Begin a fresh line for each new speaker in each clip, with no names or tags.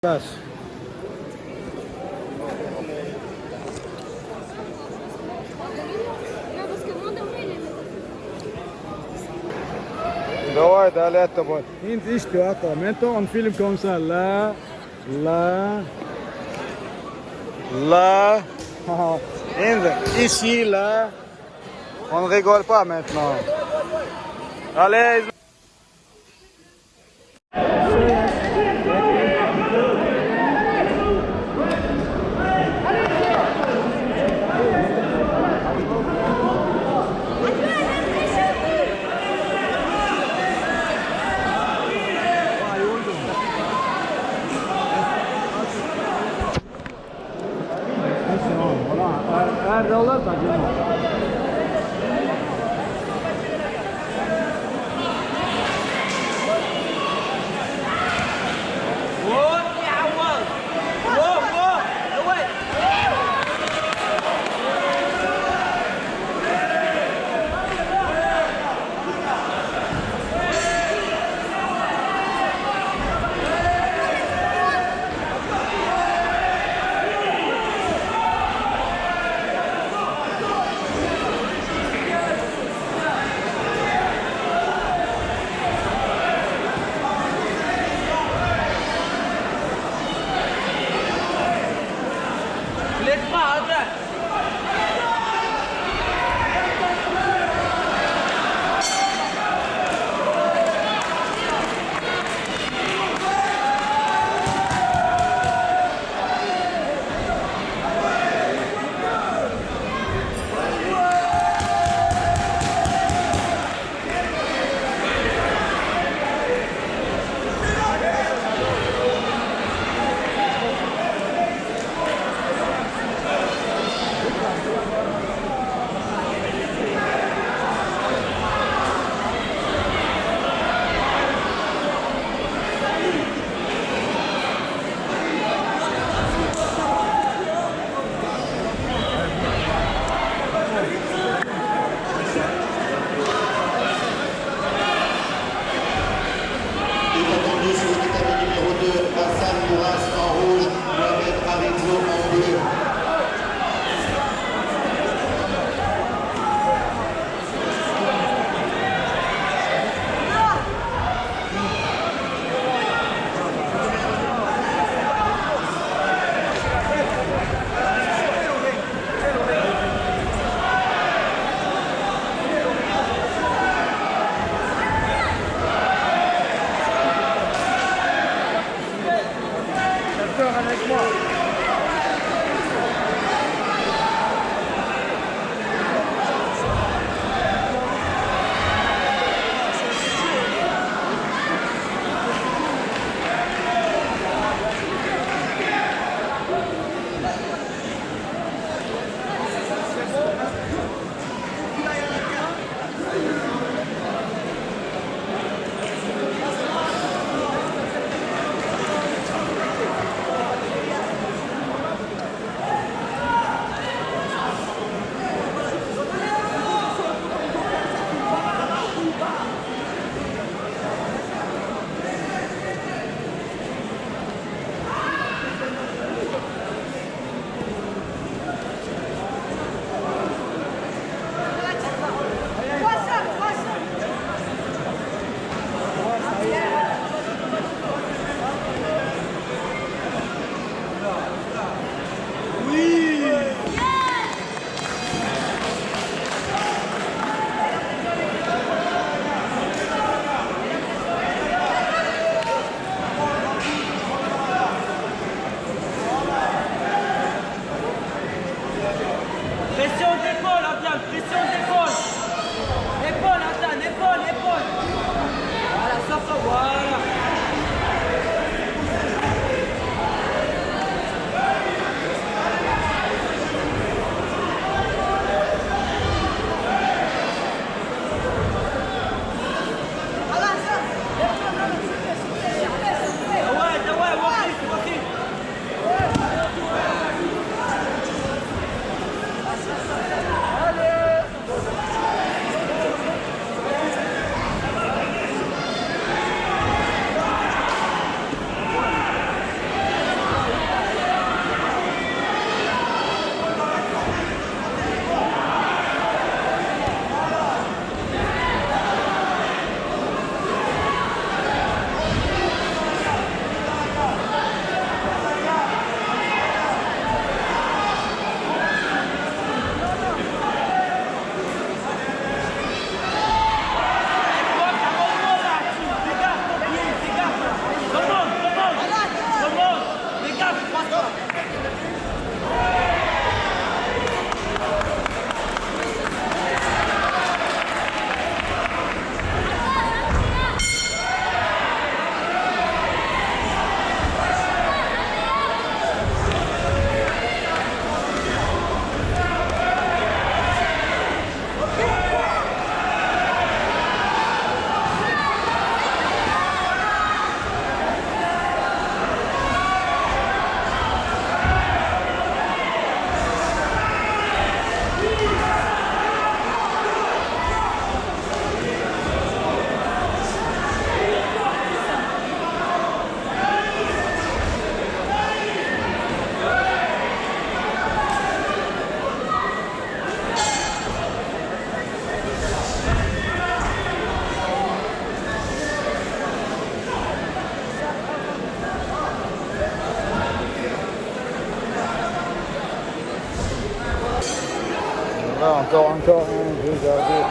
Place.
Давай, ده لا بقى.
انت ايش attends, maintenant on filme comme ça, là, là,
Là,
ici, là.
on ne rigole pas maintenant. Allez.
Voilà, roller da gel. Avec moi.
Là, encore un, regardez.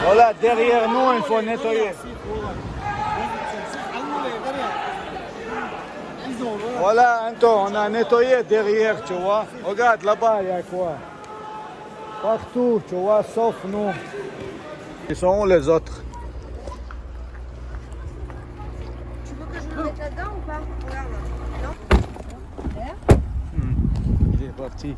Voilà, derrière nous, il faut nettoyer. Voilà, Anton, on a nettoyé derrière, tu vois. Regarde, là-bas, il y a quoi? Partout, tu vois, sauf nous. Ils sont où les autres?
Tu veux que je le mette là-dedans ou pas? Regarde. Non?
Il est parti.